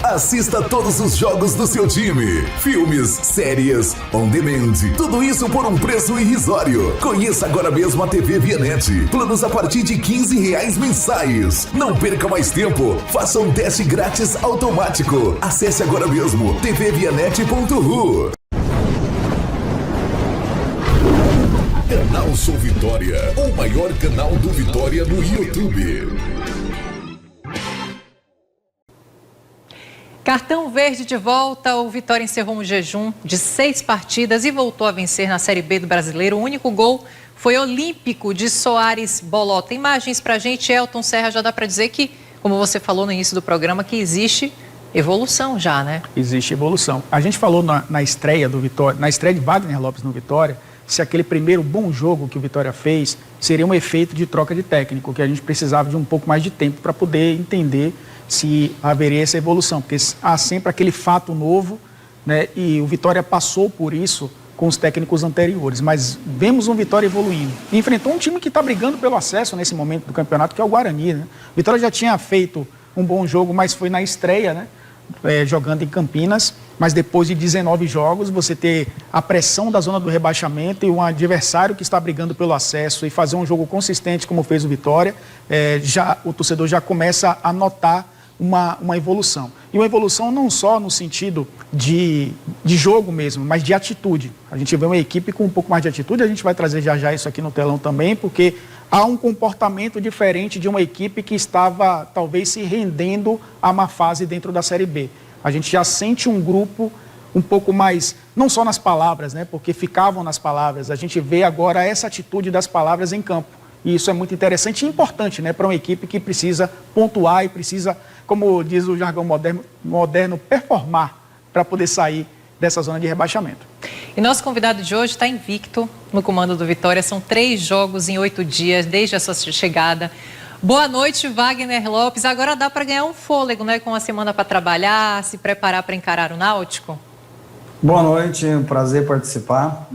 Assista todos os jogos do seu time. Filmes, séries, on demand. Tudo isso por um preço irrisório. Conheça agora mesmo a TV Vianet. Planos a partir de R$15 mensais. Não perca mais tempo. Faça um teste grátis automático. Acesse agora mesmo tvvianet.ru. Canal Sou Vitória, o maior canal do Vitória no YouTube. Cartão verde de volta, o Vitória encerrou um jejum de 6 partidas e voltou a vencer na Série B do Brasileiro. O único gol foi olímpico de Soares Bolota. Imagens pra gente, Elton Serra, já dá para dizer que, como você falou no início do programa, que existe evolução já, né? Existe evolução. A gente falou na estreia do Vitória, na estreia de Wagner Lopes no Vitória, se aquele primeiro bom jogo que o Vitória fez seria um efeito de troca de técnico, que a gente precisava de um pouco mais de tempo para poder entender se haveria essa evolução, porque há sempre aquele fato novo, né? E o Vitória passou por isso com os técnicos anteriores, mas vemos um Vitória evoluindo. E enfrentou um time que está brigando pelo acesso nesse momento do campeonato, que é o Guarani, né? O Vitória já tinha feito um bom jogo, mas foi na estreia, né? Jogando em Campinas, mas depois de 19 jogos, você ter a pressão da zona do rebaixamento e um adversário que está brigando pelo acesso e fazer um jogo consistente como fez o Vitória, o torcedor já começa a notar uma evolução. E uma evolução não só no sentido de jogo mesmo, mas de atitude. A gente vê uma equipe com um pouco mais de atitude, a gente vai trazer já isso aqui no telão também, porque há um comportamento diferente de uma equipe que estava talvez se rendendo a uma fase dentro da Série B. A gente já sente um grupo um pouco mais, não só nas palavras, né, porque ficavam nas palavras, a gente vê agora essa atitude das palavras em campo. E isso é muito interessante e importante, né, para uma equipe que precisa pontuar e precisa, como diz o jargão moderno, performar para poder sair dessa zona de rebaixamento. E nosso convidado de hoje está invicto no comando do Vitória. São 3 jogos em 8 dias desde a sua chegada. Boa noite, Wagner Lopes. Agora dá para ganhar um fôlego, né? Com uma semana para trabalhar, se preparar para encarar o Náutico. Boa noite, é um prazer participar.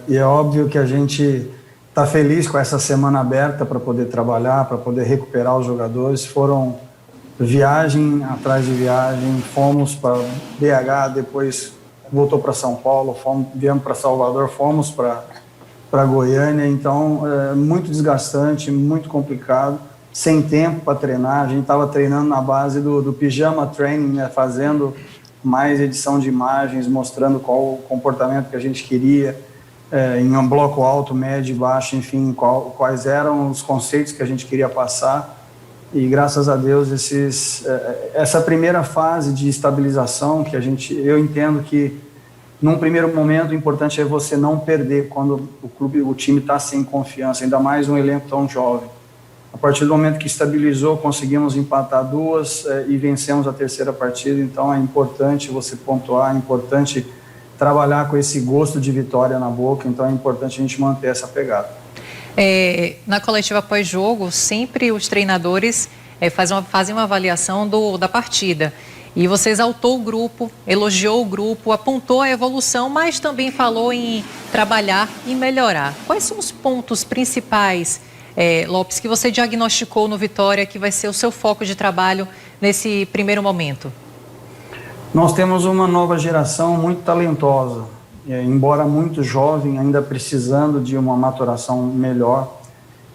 E é óbvio que a gente está feliz com essa semana aberta para poder trabalhar, para poder recuperar os jogadores. Foram viagem atrás de viagem, fomos para BH, depois voltou para São Paulo, viemos para Salvador, fomos para Goiânia, então muito desgastante, muito complicado, sem tempo para treinar. A gente estava treinando na base do pijama training, né, fazendo mais edição de imagens, mostrando qual o comportamento que a gente queria, em um bloco alto, médio e baixo, enfim, quais eram os conceitos que a gente queria passar. E graças a Deus essa primeira fase de estabilização que eu entendo que num primeiro momento o importante é você não perder quando o time está sem confiança, ainda mais um elenco tão jovem. A partir do momento que estabilizou, conseguimos empatar 2 e vencemos a 3ª partida, então é importante você pontuar, é importante trabalhar com esse gosto de vitória na boca, então é importante a gente manter essa pegada. Na coletiva pós-jogo, sempre os treinadores fazem uma avaliação da partida. E você exaltou o grupo, elogiou o grupo, apontou a evolução, mas também falou em trabalhar e melhorar. Quais são os pontos principais, Lopes, que você diagnosticou no Vitória, que vai ser o seu foco de trabalho nesse primeiro momento? Nós temos uma nova geração muito talentosa. Embora muito jovem, ainda precisando de uma maturação melhor.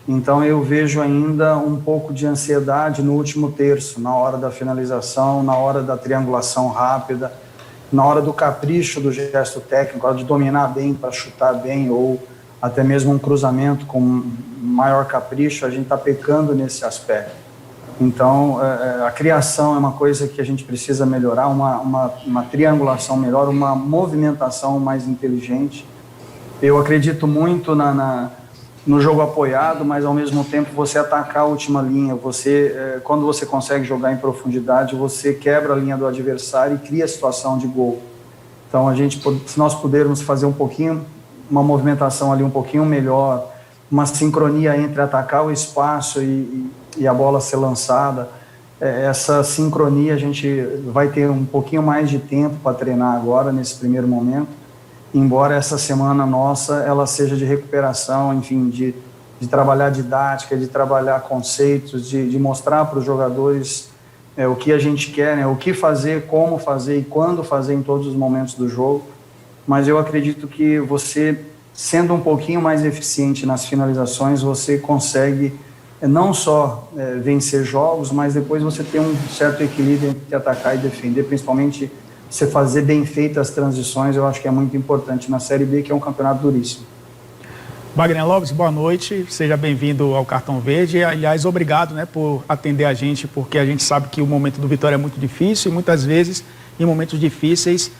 Então eu vejo ainda um pouco de ansiedade no último terço, na hora da finalização, na hora da triangulação rápida, na hora do capricho do gesto técnico, na hora de dominar bem para chutar bem, ou até mesmo um cruzamento com maior capricho, a gente está pecando nesse aspecto. Então, a criação é uma coisa que a gente precisa melhorar, uma triangulação melhor, uma movimentação mais inteligente. Eu acredito muito no jogo apoiado, mas ao mesmo tempo você atacar a última linha. Quando você consegue jogar em profundidade, você quebra a linha do adversário e cria a situação de gol. Então, se nós pudermos fazer uma movimentação ali um pouquinho melhor, uma sincronia entre atacar o espaço e a bola ser lançada, essa sincronia a gente vai ter um pouquinho mais de tempo para treinar agora, nesse primeiro momento, embora essa semana nossa ela seja de recuperação, enfim, de trabalhar didática, de trabalhar conceitos, de mostrar para os jogadores o que a gente quer, né? O que fazer, como fazer e quando fazer em todos os momentos do jogo. Mas eu acredito que você, sendo um pouquinho mais eficiente nas finalizações, você consegue não só vencer jogos, mas depois você ter um certo equilíbrio entre atacar e defender, principalmente você fazer bem feitas as transições. Eu acho que é muito importante na Série B, que é um campeonato duríssimo. Wagner Lopes, boa noite, seja bem-vindo ao Cartão Verde. Aliás, obrigado, né, por atender a gente, porque a gente sabe que o momento do Vitória é muito difícil e muitas vezes, em momentos difíceis,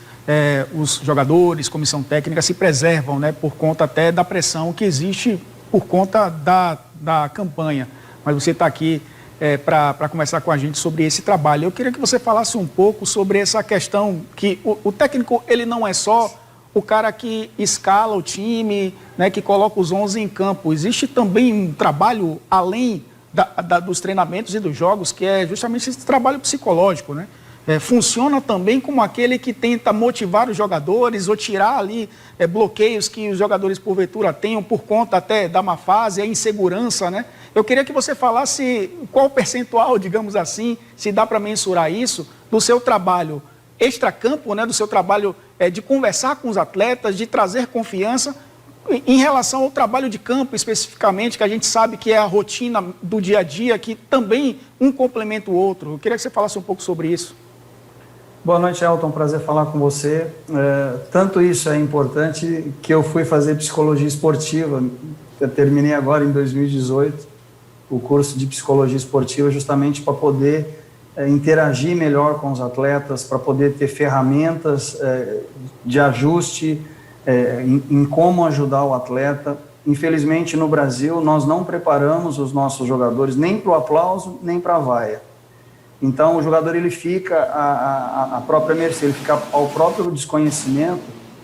os jogadores, comissão técnica se preservam, né, por conta até da pressão que existe por conta da campanha. Mas você está aqui para conversar com a gente sobre esse trabalho. Eu queria que você falasse um pouco sobre essa questão que o técnico, ele não é só o cara que escala o time, né, que coloca os 11 em campo. Existe também um trabalho além dos treinamentos e dos jogos, que é justamente esse trabalho psicológico, né? Funciona também como aquele que tenta motivar os jogadores ou tirar ali bloqueios que os jogadores porventura tenham por conta até da má fase, a insegurança, né? Eu queria que você falasse qual o percentual, digamos assim, se dá para mensurar isso, do seu trabalho extracampo, né, do seu trabalho de conversar com os atletas, de trazer confiança em relação ao trabalho de campo especificamente, que a gente sabe que é a rotina do dia a dia, que também um complementa o outro. Eu queria que você falasse um pouco sobre isso. Boa noite, Elton. Prazer falar com você. Tanto isso é importante que eu fui fazer psicologia esportiva. Eu terminei agora em 2018 o curso de psicologia esportiva justamente para poder interagir melhor com os atletas, para poder ter ferramentas de ajuste em como ajudar o atleta. Infelizmente, no Brasil, nós não preparamos os nossos jogadores nem para o aplauso, nem para a vaia. Então, o jogador ele fica à própria mercê, ele fica ao próprio desconhecimento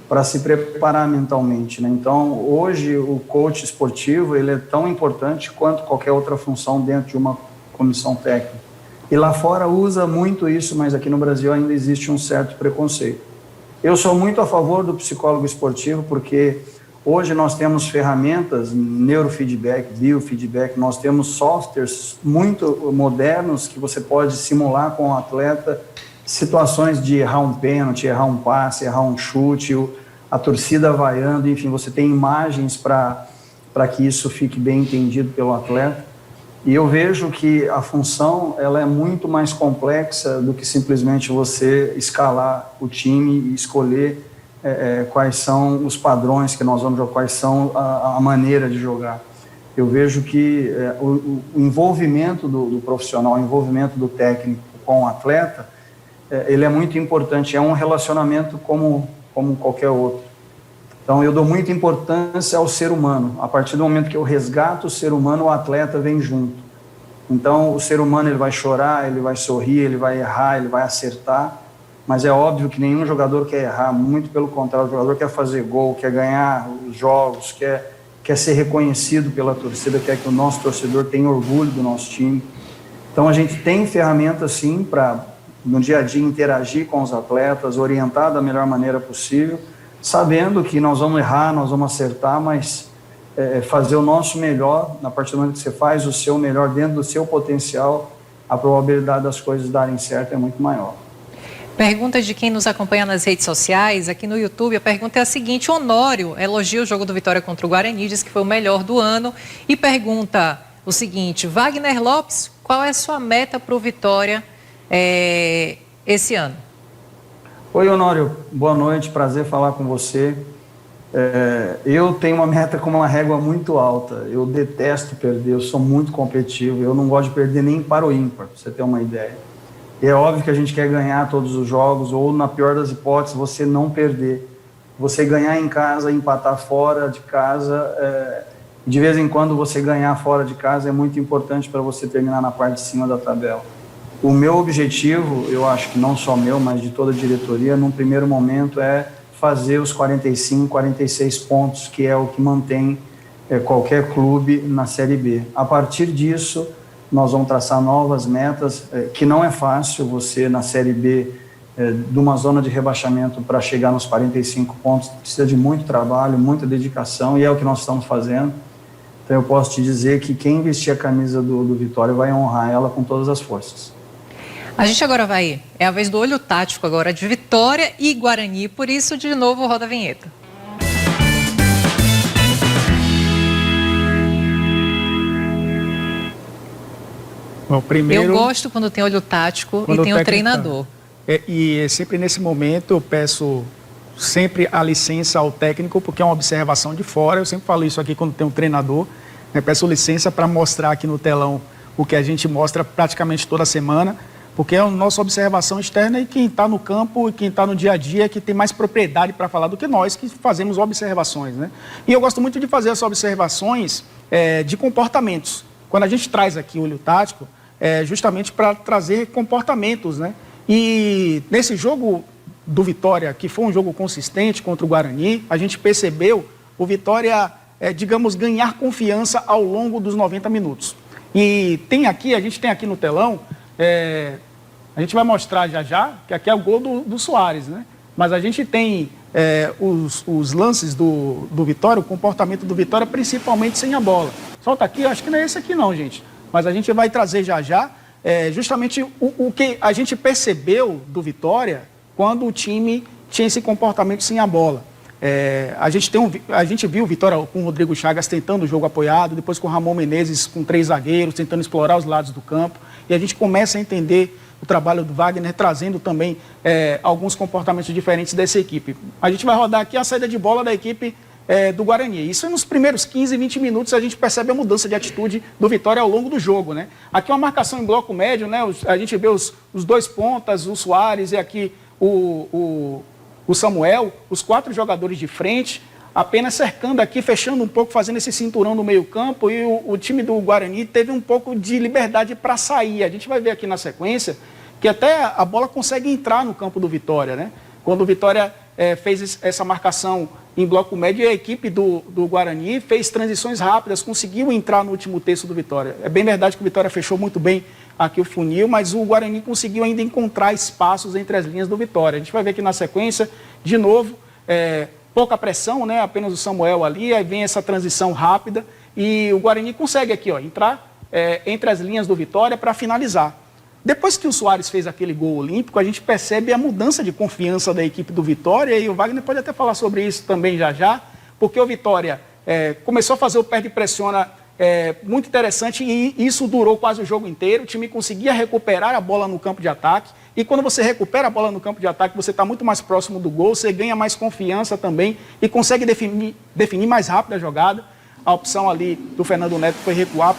para se preparar mentalmente, né? Então, hoje, o coach esportivo ele é tão importante quanto qualquer outra função dentro de uma comissão técnica. E lá fora usa muito isso, mas aqui no Brasil ainda existe um certo preconceito. Eu sou muito a favor do psicólogo esportivo, porque hoje nós temos ferramentas, neurofeedback, biofeedback, nós temos softwares muito modernos que você pode simular com o atleta situações de errar um pênalti, errar um passe, errar um chute, a torcida vaiando, enfim, você tem imagens para que isso fique bem entendido pelo atleta. E eu vejo que a função ela é muito mais complexa do que simplesmente você escalar o time e escolher quais são os padrões que nós vamos jogar, quais são a maneira de jogar. Eu vejo que o envolvimento do profissional, o envolvimento do técnico com o atleta, ele é muito importante, é um relacionamento como qualquer outro. Então, eu dou muita importância ao ser humano. A partir do momento que eu resgato o ser humano, o atleta vem junto. Então, o ser humano ele vai chorar, ele vai sorrir, ele vai errar, ele vai acertar, mas é óbvio que nenhum jogador quer errar, muito pelo contrário, o jogador quer fazer gol, quer ganhar os jogos, quer ser reconhecido pela torcida, quer que o nosso torcedor tenha orgulho do nosso time. Então, a gente tem ferramentas, sim, para, no dia a dia, interagir com os atletas, orientar da melhor maneira possível, sabendo que nós vamos errar, nós vamos acertar, mas fazer o nosso melhor. A partir do momento que você faz o seu melhor dentro do seu potencial, a probabilidade das coisas darem certo é muito maior. Pergunta de quem nos acompanha nas redes sociais, aqui no YouTube, a pergunta é a seguinte: Honório elogia o jogo do Vitória contra o Guarani, diz que foi o melhor do ano, e pergunta o seguinte: Wagner Lopes, qual é a sua meta para o Vitória esse ano? Oi, Honório, boa noite, prazer falar com você. Eu tenho uma meta com uma régua muito alta, eu detesto perder, eu sou muito competitivo, eu não gosto de perder nem para o ímpar, para você ter uma ideia. E é óbvio que a gente quer ganhar todos os jogos, ou na pior das hipóteses, você não perder. Você ganhar em casa, empatar fora de casa, de vez em quando você ganhar fora de casa é muito importante para você terminar na parte de cima da tabela. O meu objetivo, eu acho que não só meu, mas de toda a diretoria, num primeiro momento é fazer os 45, 46 pontos, que é o que mantém qualquer clube na Série B. A partir disso, nós vamos traçar novas metas, que não é fácil você, na Série B, de uma zona de rebaixamento para chegar nos 45 pontos, precisa de muito trabalho, muita dedicação, e é o que nós estamos fazendo. Então eu posso te dizer que quem vestir a camisa do Vitória vai honrar ela com todas as forças. A gente agora é a vez do olho tático agora de Vitória e Guarani, por isso de novo roda a vinheta. Bom, primeiro, eu gosto quando tem olho tático e tem o treinador. E sempre nesse momento eu peço sempre a licença ao técnico, porque é uma observação de fora. Eu sempre falo isso aqui quando tem um treinador. Eu peço licença para mostrar aqui no telão o que a gente mostra praticamente toda semana, porque é a nossa observação externa e quem está no campo e quem está no dia a dia que tem mais propriedade para falar do que nós que fazemos observações, né? E eu gosto muito de fazer essas observações de comportamentos. Quando a gente traz aqui o olho tático, justamente para trazer comportamentos, né? E nesse jogo do Vitória, que foi um jogo consistente contra o Guarani, a gente percebeu o Vitória, digamos, ganhar confiança ao longo dos 90 minutos. E a gente tem aqui no telão, a gente vai mostrar já, que aqui é o gol do Soares, né? Mas a gente tem os lances do Vitória, o comportamento do Vitória, principalmente sem a bola. Solta aqui, acho que não é esse aqui não, gente. Mas a gente vai trazer já justamente o que a gente percebeu do Vitória quando o time tinha esse comportamento sem a bola. A gente viu o Vitória com o Rodrigo Chagas tentando o jogo apoiado, depois com o Ramon Menezes com 3 zagueiros, tentando explorar os lados do campo. E a gente começa a entender o trabalho do Wagner, trazendo também alguns comportamentos diferentes dessa equipe. A gente vai rodar aqui a saída de bola da equipe do Guarani. Isso nos primeiros 15, 20 minutos a gente percebe a mudança de atitude do Vitória ao longo do jogo, né? Aqui uma marcação em bloco médio, né? A gente vê os 2 pontas, o Soares e aqui o Samuel, os 4 jogadores de frente, apenas cercando aqui, fechando um pouco, fazendo esse cinturão no meio campo, e o time do Guarani teve um pouco de liberdade para sair. A gente vai ver aqui na sequência que até a bola consegue entrar no campo do Vitória, né? Quando o Vitória fez essa marcação em bloco médio, a equipe do Guarani fez transições rápidas, conseguiu entrar no último terço do Vitória. É bem verdade que o Vitória fechou muito bem aqui o funil, mas o Guarani conseguiu ainda encontrar espaços entre as linhas do Vitória. A gente vai ver aqui na sequência, de novo, pouca pressão, né? Apenas o Samuel ali, aí vem essa transição rápida e o Guarani consegue aqui, entrar entre as linhas do Vitória para finalizar. Depois que o Soares fez aquele gol olímpico, a gente percebe a mudança de confiança da equipe do Vitória, e o Wagner pode até falar sobre isso também já, porque o Vitória começou a fazer o perde e pressiona muito interessante, e isso durou quase o jogo inteiro. O time conseguia recuperar a bola no campo de ataque, e quando você recupera a bola no campo de ataque, você está muito mais próximo do gol, você ganha mais confiança também e consegue definir mais rápido a jogada. A opção ali do Fernando Neto foi recuar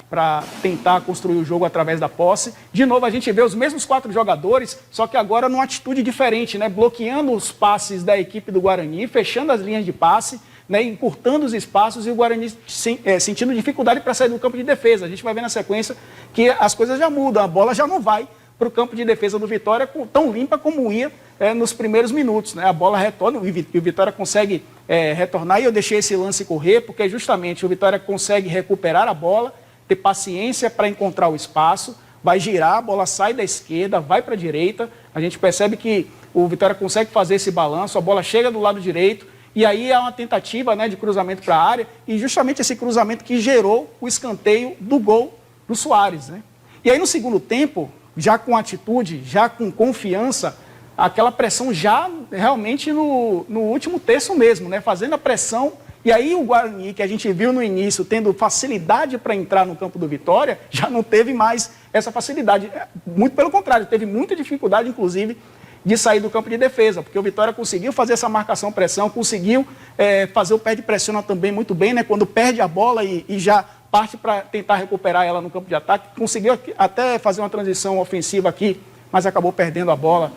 para tentar construir o jogo através da posse. De novo, a gente vê os mesmos 4 jogadores, só que agora numa atitude diferente, né? Bloqueando os passes da equipe do Guarani, fechando as linhas de passe, né? Encurtando os espaços, e o Guarani sentindo dificuldade para sair do campo de defesa. A gente vai ver na sequência que as coisas já mudam, a bola já não vai para o campo de defesa do Vitória tão limpa como ia nos primeiros minutos, né? A bola retorna e o Vitória consegue retornar, e eu deixei esse lance correr porque justamente o Vitória consegue recuperar a bola, ter paciência para encontrar o espaço, vai girar, a bola sai da esquerda, vai para a direita, a gente percebe que o Vitória consegue fazer esse balanço, a bola chega do lado direito, e aí há uma tentativa, né, de cruzamento para a área, e justamente esse cruzamento que gerou o escanteio do gol do Soares, né? E aí no segundo tempo, já com atitude, já com confiança, aquela pressão já realmente no último terço mesmo, né? Fazendo a pressão. E aí o Guarani, que a gente viu no início, tendo facilidade para entrar no campo do Vitória, já não teve mais essa facilidade. Muito pelo contrário, teve muita dificuldade, inclusive, de sair do campo de defesa, porque o Vitória conseguiu fazer essa marcação-pressão, conseguiu fazer o perde-pressiona também muito bem, né? Quando perde a bola e já parte para tentar recuperar ela no campo de ataque, conseguiu até fazer uma transição ofensiva aqui, mas acabou perdendo a bola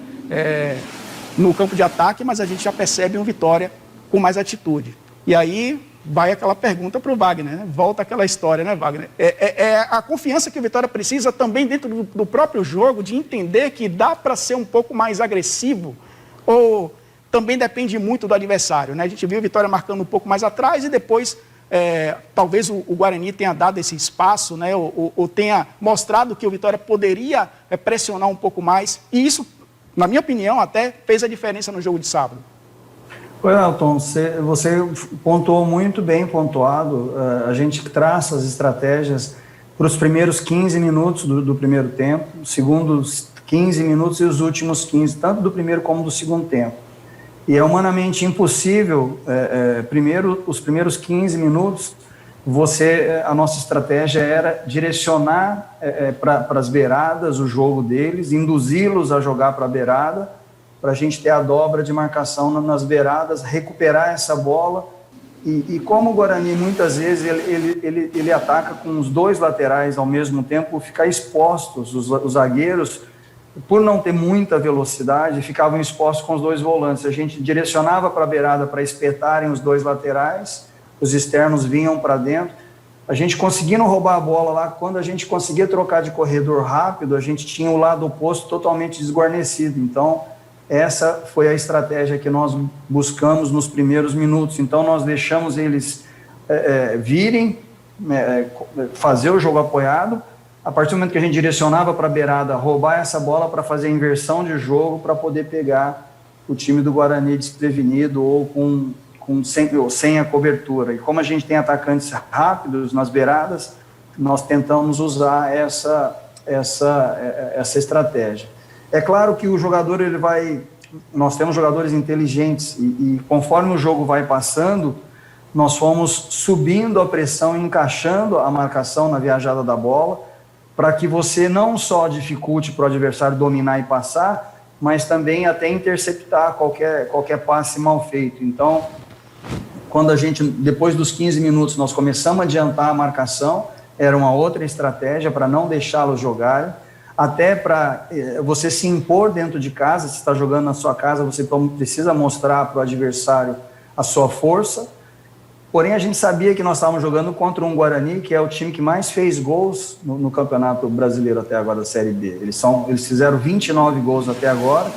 no campo de ataque, mas a gente já percebe um Vitória com mais atitude. E aí vai aquela pergunta para o Wagner, né? Volta aquela história, né, Wagner? A confiança que o Vitória precisa também dentro do próprio jogo, de entender que dá para ser um pouco mais agressivo, ou também depende muito do adversário, né? A gente viu o Vitória marcando um pouco mais atrás e depois talvez o Guarani tenha dado esse espaço, né? Ou tenha mostrado que o Vitória poderia pressionar um pouco mais, e isso, na minha opinião, até fez a diferença no jogo de sábado. Oi, Elton, você pontuou muito bem pontuado. A gente traça as estratégias para os primeiros 15 minutos do primeiro tempo, os segundos 15 minutos e os últimos 15, tanto do primeiro como do segundo tempo. E é humanamente impossível, primeiro, os primeiros 15 minutos, a nossa estratégia era direcionar para as beiradas o jogo deles, induzi-los a jogar para a beirada, para a gente ter a dobra de marcação nas beiradas, recuperar essa bola. E como o Guarani muitas vezes ele ataca com os dois laterais ao mesmo tempo, ficar expostos, os zagueiros, por não ter muita velocidade, ficavam expostos com os dois volantes. A gente direcionava para a beirada para espetarem os dois laterais, os externos vinham para dentro. A gente conseguindo roubar a bola lá, quando a gente conseguia trocar de corredor rápido, a gente tinha o lado oposto totalmente desguarnecido. Então, essa foi a estratégia que nós buscamos nos primeiros minutos. Então, nós deixamos eles virem, fazer o jogo apoiado. A partir do momento que a gente direcionava para a beirada, roubar essa bola para fazer a inversão de jogo, para poder pegar o time do Guarani desprevenido ou sem a cobertura. E como a gente tem atacantes rápidos nas beiradas, nós tentamos usar essa estratégia. É claro que o jogador, nós temos jogadores inteligentes e conforme o jogo vai passando, nós fomos subindo a pressão, encaixando a marcação na viajada da bola, para que você não só dificulte para o adversário dominar e passar, mas também até interceptar qualquer passe mal feito. Então, quando depois dos 15 minutos, nós começamos a adiantar a marcação, era uma outra estratégia para não deixá-los jogarem, até para você se impor dentro de casa. Se está jogando na sua casa, você precisa mostrar para o adversário a sua força. Porém, a gente sabia que nós estávamos jogando contra um Guarani, que é o time que mais fez gols no Campeonato Brasileiro até agora, da Série B. Eles fizeram 29 gols até agora,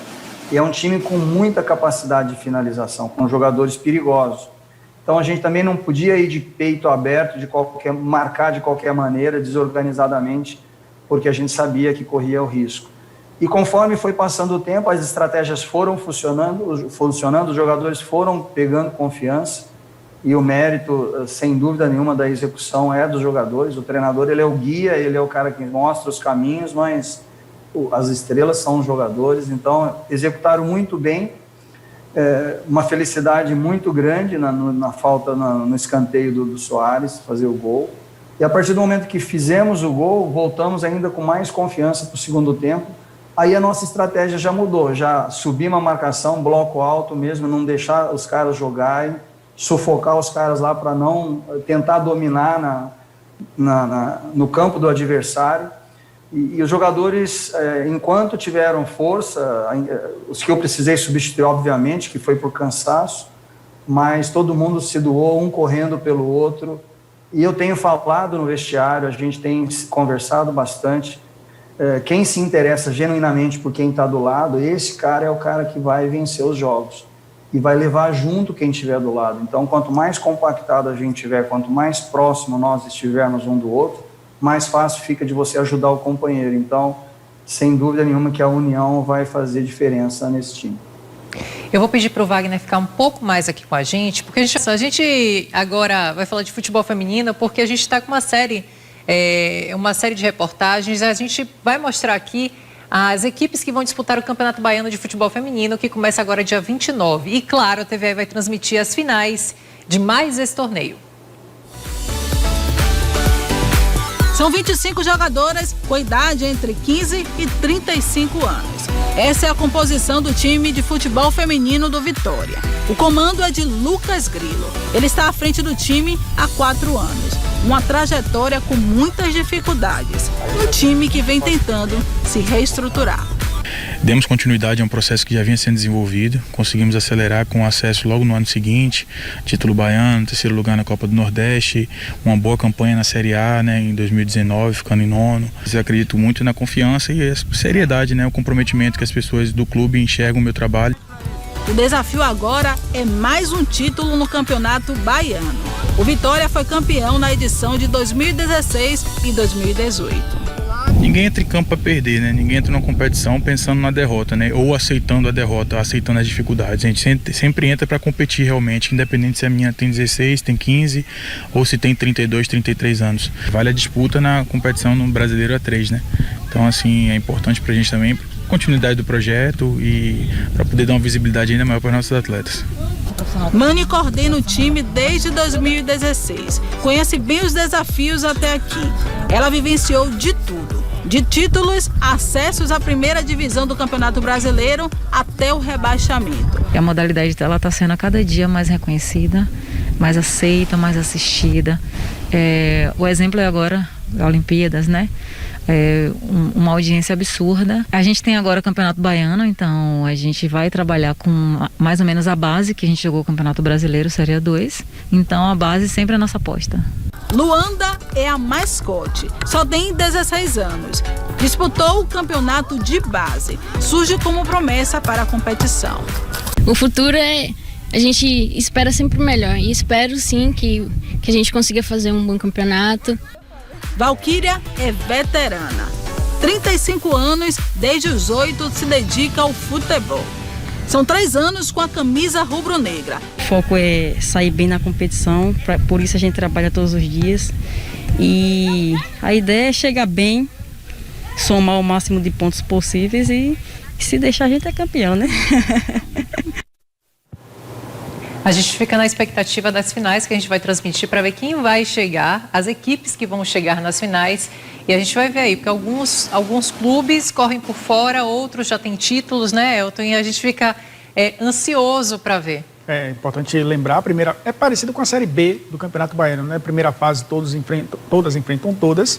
e é um time com muita capacidade de finalização, com jogadores perigosos. Então, a gente também não podia ir de peito aberto, marcar de qualquer maneira, desorganizadamente, porque a gente sabia que corria o risco. E conforme foi passando o tempo, as estratégias foram funcionando, os jogadores foram pegando confiança, e o mérito, sem dúvida nenhuma, da execução é dos jogadores. O treinador, ele é o guia, ele é o cara que mostra os caminhos, mas as estrelas são os jogadores. Então, executaram muito bem, uma felicidade muito grande na falta, no escanteio do Soares, fazer o gol. E a partir do momento que fizemos o gol, voltamos ainda com mais confiança para o segundo tempo. Aí a nossa estratégia já mudou, já subimos a marcação, bloco alto mesmo, não deixar os caras jogarem, sufocar os caras lá para não tentar dominar no campo do adversário. E os jogadores, enquanto tiveram força, os que eu precisei substituir, obviamente, que foi por cansaço, mas todo mundo se doou, um correndo pelo outro. E eu tenho falado no vestiário, a gente tem conversado bastante. Quem se interessa genuinamente por quem está do lado, esse cara é o cara que vai vencer os jogos e vai levar junto quem estiver do lado. Então, quanto mais compactado a gente tiver, quanto mais próximo nós estivermos um do outro, mais fácil fica de você ajudar o companheiro. Então, sem dúvida nenhuma que a união vai fazer diferença nesse time. Eu vou pedir para o Wagner ficar um pouco mais aqui com a gente, porque a gente agora vai falar de futebol feminino, porque a gente está com uma série de reportagens. A gente vai mostrar aqui as equipes que vão disputar o Campeonato Baiano de Futebol Feminino, que começa agora dia 29. E, claro, a TVE vai transmitir as finais de mais esse torneio. São 25 jogadoras com idade entre 15 e 35 anos. Essa é a composição do time de futebol feminino do Vitória. O comando é de Lucas Grilo. Ele está à frente do time há 4 anos. Uma trajetória com muitas dificuldades. Um time que vem tentando se reestruturar. Demos continuidade a um processo que já vinha sendo desenvolvido, conseguimos acelerar com acesso logo no ano seguinte, título baiano, 3º lugar na Copa do Nordeste, uma boa campanha na Série A, em 2019, ficando em 9º. Eu acredito muito na confiança e a seriedade, o comprometimento que as pessoas do clube enxergam o meu trabalho. O desafio agora é mais um título no Campeonato Baiano. O Vitória foi campeão na edição de 2016 e 2018. Ninguém entra em campo para perder, Ninguém entra numa competição pensando na derrota, Ou aceitando a derrota, aceitando as dificuldades. A gente sempre entra para competir realmente, independente se a minha tem 16, tem 15 ou se tem 32, 33 anos. Vale a disputa na competição no Brasileiro A3, Então, assim, é importante para a gente também continuidade do projeto e para poder dar uma visibilidade ainda maior para os nossos atletas. Mani coordena o time desde 2016. Conhece bem os desafios até aqui. Ela vivenciou de tudo. De títulos, acessos à primeira divisão do Campeonato Brasileiro até o rebaixamento. A modalidade dela está sendo a cada dia mais reconhecida, mais aceita, mais assistida. O exemplo é agora as Olimpíadas, né? Uma audiência absurda. A gente tem agora o Campeonato Baiano, então a gente vai trabalhar com mais ou menos a base que a gente jogou o Campeonato Brasileiro, Série A2. Então a base sempre é a nossa aposta. Luanda é a mascote, só tem 16 anos. Disputou o campeonato de base. Surge como promessa para a competição. O futuro a gente espera sempre o melhor e espero sim que a gente consiga fazer um bom campeonato. Valquíria é veterana. 35 anos, desde os 8 se dedica ao futebol. São 3 anos com a camisa rubro-negra. O foco é sair bem na competição, por isso a gente trabalha todos os dias. E a ideia é chegar bem, somar o máximo de pontos possíveis e se deixar a gente é campeão, né? A gente fica na expectativa das finais que a gente vai transmitir para ver quem vai chegar, as equipes que vão chegar nas finais. E a gente vai ver aí, porque alguns clubes correm por fora, outros já têm títulos, né, Elton? E a gente fica ansioso para ver. É importante lembrar, a primeira é parecido com a Série B do Campeonato Baiano, né? Primeira fase todas enfrentam todas,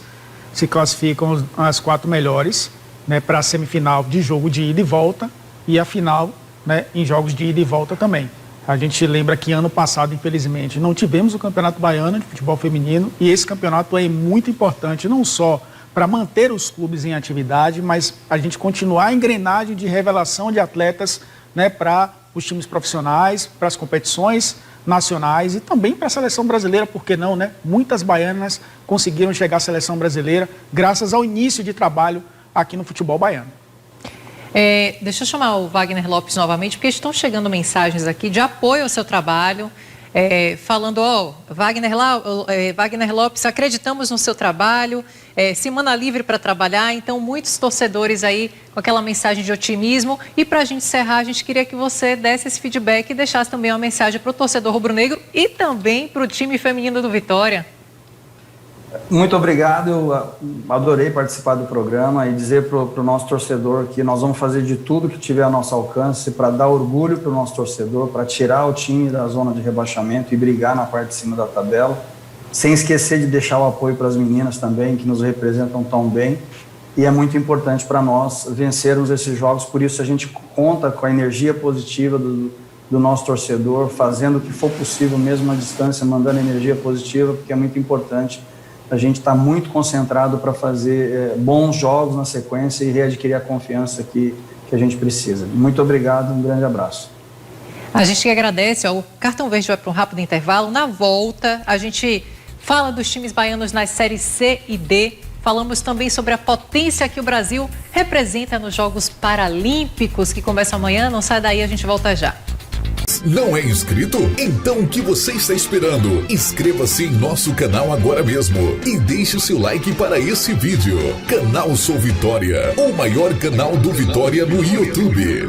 se classificam as 4 melhores, né, para a semifinal de jogo de ida e volta e a final, né, em jogos de ida e volta também. A gente lembra que ano passado, infelizmente, não tivemos o Campeonato Baiano de Futebol Feminino e esse campeonato é muito importante, não só para manter os clubes em atividade, mas a gente continuar a engrenagem de revelação de atletas, né, para os times profissionais, para as competições nacionais e também para a seleção brasileira, por que não, né? Muitas baianas conseguiram chegar à seleção brasileira graças ao início de trabalho aqui no futebol baiano. Deixa eu chamar o Wagner Lopes novamente, porque estão chegando mensagens aqui de apoio ao seu trabalho, falando, Wagner Lopes, acreditamos no seu trabalho, semana livre para trabalhar, então muitos torcedores aí com aquela mensagem de otimismo. E para a gente encerrar, a gente queria que você desse esse feedback e deixasse também uma mensagem para o torcedor rubro-negro e também para o time feminino do Vitória. Muito obrigado, eu adorei participar do programa e dizer para o nosso torcedor que nós vamos fazer de tudo que tiver ao nosso alcance para dar orgulho para o nosso torcedor, para tirar o time da zona de rebaixamento e brigar na parte de cima da tabela, sem esquecer de deixar o apoio para as meninas também, que nos representam tão bem, e é muito importante para nós vencermos esses jogos, por isso a gente conta com a energia positiva do nosso torcedor, fazendo o que for possível mesmo à distância, mandando energia positiva, porque é muito importante. A gente está muito concentrado para fazer bons jogos na sequência e readquirir a confiança que a gente precisa. Muito obrigado, um grande abraço. A gente que agradece, o Cartão Verde vai para um rápido intervalo. Na volta, a gente fala dos times baianos nas séries C e D. Falamos também sobre a potência que o Brasil representa nos Jogos Paralímpicos, que começam amanhã. Não sai daí, a gente volta já. Não é inscrito? Então o que você está esperando? Inscreva-se em nosso canal agora mesmo e deixe o seu like para esse vídeo. Canal Sou Vitória, o maior canal do Vitória no YouTube.